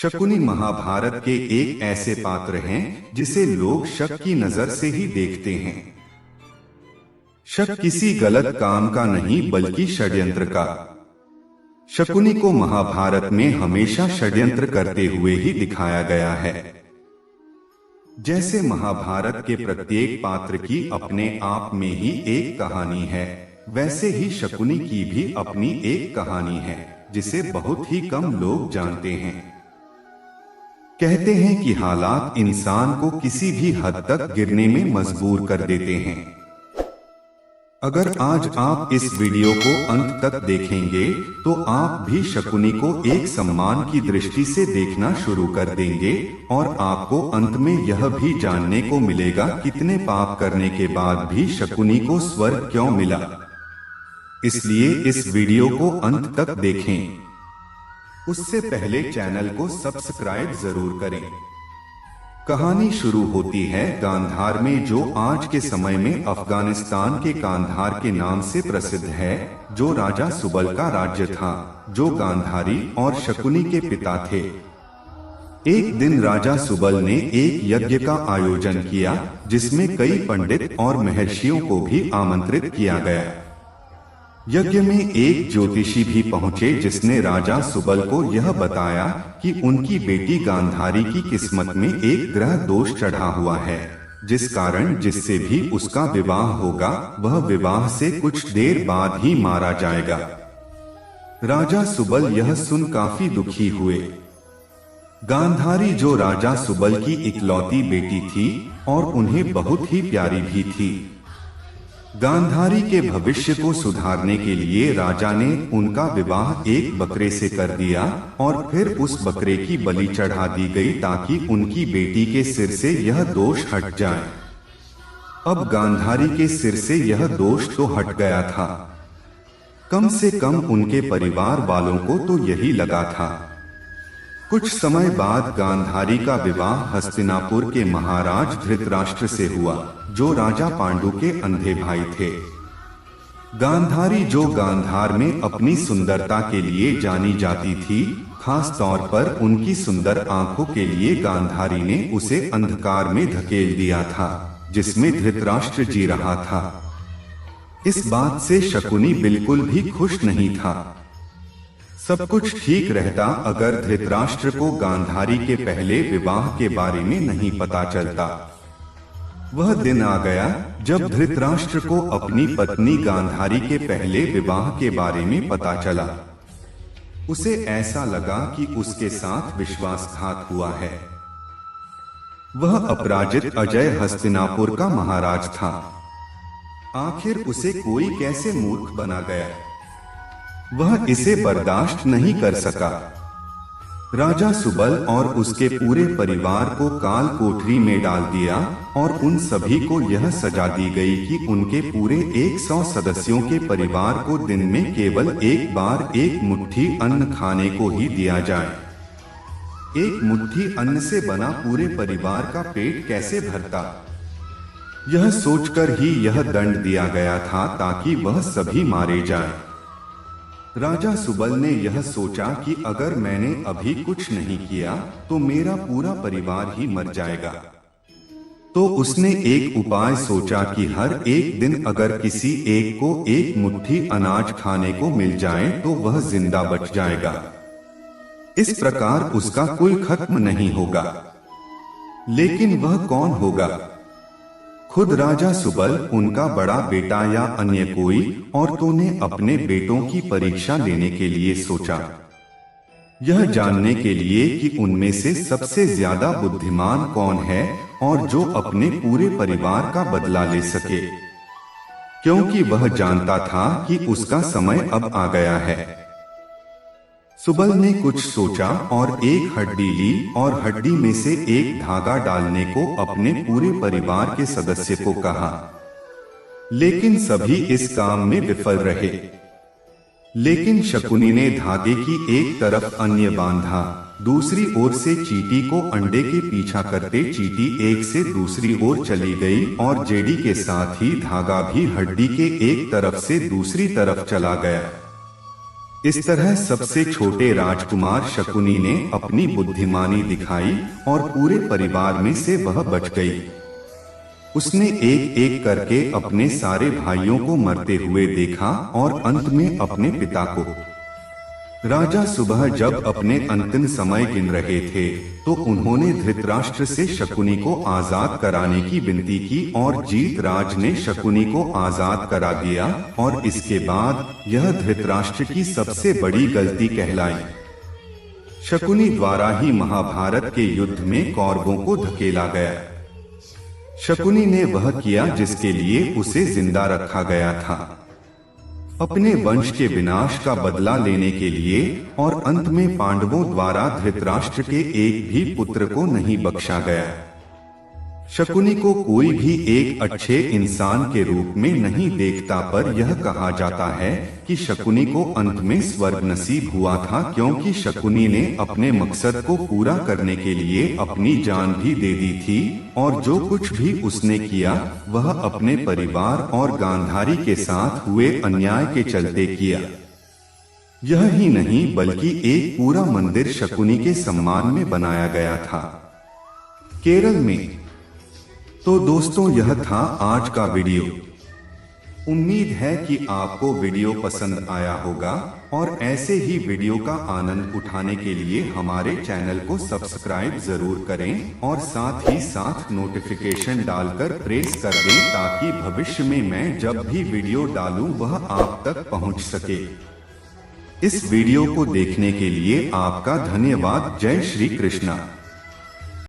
शकुनी महाभारत के एक ऐसे पात्र हैं जिसे लोग शक की नजर से ही देखते हैं। शक किसी गलत काम का नहीं बल्कि षड्यंत्र का। शकुनी को महाभारत में हमेशा षड्यंत्र करते हुए ही दिखाया गया है। जैसे महाभारत के प्रत्येक पात्र की अपने आप में ही एक कहानी है, वैसे ही शकुनी की भी अपनी एक कहानी है जिसे बहुत ही कम लोग जानते हैं। कहते हैं कि हालात इंसान को किसी भी हद तक गिरने में मजबूर कर देते हैं। अगर आज आप इस वीडियो को अंत तक देखेंगे तो आप भी शकुनी को एक सम्मान की दृष्टि से देखना शुरू कर देंगे और आपको अंत में यह भी जानने को मिलेगा कितने पाप करने के बाद भी शकुनी को स्वर्ग क्यों मिला। इसलिए इस वीडियो को अंत तक देखें। उससे पहले चैनल को सब्सक्राइब जरूर करें। कहानी शुरू होती है गांधार में, जो आज के समय में अफगानिस्तान के कांधार के नाम से प्रसिद्ध है, जो राजा सुबल का राज्य था, जो गांधारी और शकुनी के पिता थे। एक दिन राजा सुबल ने एक यज्ञ का आयोजन किया जिसमें कई पंडित और महर्षियों को भी आमंत्रित किया गया। यज्ञ में एक ज्योतिषी भी पहुंचे जिसने राजा सुबल को यह बताया कि उनकी बेटी गांधारी की किस्मत में एक ग्रह दोष चढ़ा हुआ है, जिस कारण जिससे भी उसका विवाह होगा वह विवाह से कुछ देर बाद ही मारा जाएगा। राजा सुबल यह सुन काफी दुखी हुए। गांधारी जो राजा सुबल की इकलौती बेटी थी और उन्हें बहुत ही प्यारी भी थी। गांधारी के भविष्य को सुधारने के लिए राजा ने उनका विवाह एक बकरे से कर दिया और फिर उस बकरे की बलि चढ़ा दी गई ताकि उनकी बेटी के सिर से यह दोष हट जाए। अब गांधारी के सिर से यह दोष तो हट गया था, कम से कम उनके परिवार वालों को तो यही लगा था। कुछ समय बाद गांधारी का विवाह हस्तिनापुर के महाराज धृतराष्ट्र से हुआ, जो राजा पांडु के अंधे भाई थे। गांधारी जो गांधार में अपनी सुंदरता के लिए जानी जाती थी, खास तौर पर उनकी सुंदर आंखों के लिए गांधारी ने उसे अंधकार में धकेल दिया था जिसमें धृतराष्ट्र जी रहा था। इस बात से शकुनी बिल्कुल भी खुश नहीं था। सब कुछ ठीक रहता अगर धृतराष्ट्र को गांधारी के पहले विवाह के बारे में नहीं पता चलता। वह दिन आ गया जब धृतराष्ट्र को अपनी पत्नी गांधारी के पहले विवाह के बारे में पता चला। उसे ऐसा लगा कि उसके साथ विश्वासघात हुआ है। वह अपराजित अजय हस्तिनापुर का महाराज था। आखिर उसे कोई कैसे मूर्ख बना गया। वह इसे बर्दाश्त नहीं कर सका। राजा सुबल और उसके पूरे परिवार को काल कोठरी में डाल दिया और उन सभी को यह सजा दी गई कि उनके पूरे 100 सदस्यों के परिवार को दिन में केवल एक बार एक मुट्ठी अन्न खाने को ही दिया जाए। एक मुट्ठी अन्न से बना पूरे परिवार का पेट कैसे भरता, यह सोचकर ही यह दंड दिया गया था ताकि वह सभी मारे जाएं। राजा सुबल ने यह सोचा कि अगर मैंने अभी कुछ नहीं किया तो मेरा पूरा परिवार ही मर जाएगा। तो उसने एक उपाय सोचा कि हर एक दिन अगर किसी एक को एक मुट्ठी अनाज खाने को मिल जाए तो वह जिंदा बच जाएगा। इस प्रकार उसका कुल खत्म नहीं होगा। लेकिन वह कौन होगा? खुद राजा सुबल, उनका बड़ा बेटा या अन्य कोई? औरतों ने अपने बेटों की परीक्षा लेने के लिए सोचा, यह जानने के लिए कि उनमें से सबसे ज्यादा बुद्धिमान कौन है और जो अपने पूरे परिवार का बदला ले सके, क्योंकि वह जानता था कि उसका समय अब आ गया है। सुबल ने कुछ सोचा और एक हड्डी ली और हड्डी में से एक धागा डालने को अपने पूरे परिवार के सदस्य को कहा। लेकिन सभी इस काम में विफल रहे। लेकिन शकुनी ने धागे की एक तरफ अन्य बांधा, दूसरी ओर से चींटी को अंडे के पीछा करते चींटी एक से दूसरी ओर चली गई और जेडी के साथ ही धागा भी हड्डी के एक तरफ से दूसरी तरफ चला गया। इस तरह सबसे छोटे राजकुमार शकुनी ने अपनी बुद्धिमानी दिखाई और पूरे परिवार में से वह बच गई। उसने एक एक करके अपने सारे भाइयों को मरते हुए देखा और अंत में अपने पिता को। राजा सुबह जब अपने अंतिम समय गिन रहे थे तो उन्होंने धृतराष्ट्र से शकुनी को आजाद कराने की विनती की और जीतराज ने शकुनी को आजाद करा दिया और इसके बाद यह धृतराष्ट्र की सबसे बड़ी गलती कहलाई। शकुनी द्वारा ही महाभारत के युद्ध में कौरवों को धकेला गया। शकुनी ने वह किया जिसके लिए उसे जिंदा रखा गया था, अपने वंश के विनाश का बदला लेने के लिए, और अंत में पांडवों द्वारा धृतराष्ट्र के एक भी पुत्र को नहीं बख्शा गया। शकुनी को कोई भी एक अच्छे इंसान के रूप में नहीं देखता, पर यह कहा जाता है कि शकुनी को अंत में स्वर्ग नसीब हुआ था, क्योंकि शकुनी ने अपने मकसद को पूरा करने के लिए अपनी जान भी दे दी थी और जो कुछ भी उसने किया वह अपने परिवार और गांधारी के साथ हुए अन्याय के चलते किया। यह ही नहीं बल्कि एक पूरा मंदिर शकुनी के सम्मान में बनाया गया था केरल में। तो दोस्तों यह था आज का वीडियो। उम्मीद है कि आपको वीडियो पसंद आया होगा और ऐसे ही वीडियो का आनंद उठाने के लिए हमारे चैनल को सब्सक्राइब जरूर करें और साथ ही साथ नोटिफिकेशन डालकर प्रेस कर दें ताकि भविष्य में मैं जब भी वीडियो डालूं वह आप तक पहुंच सके। इस वीडियो को देखने के लिए आपका धन्यवाद। जय श्री कृष्णा।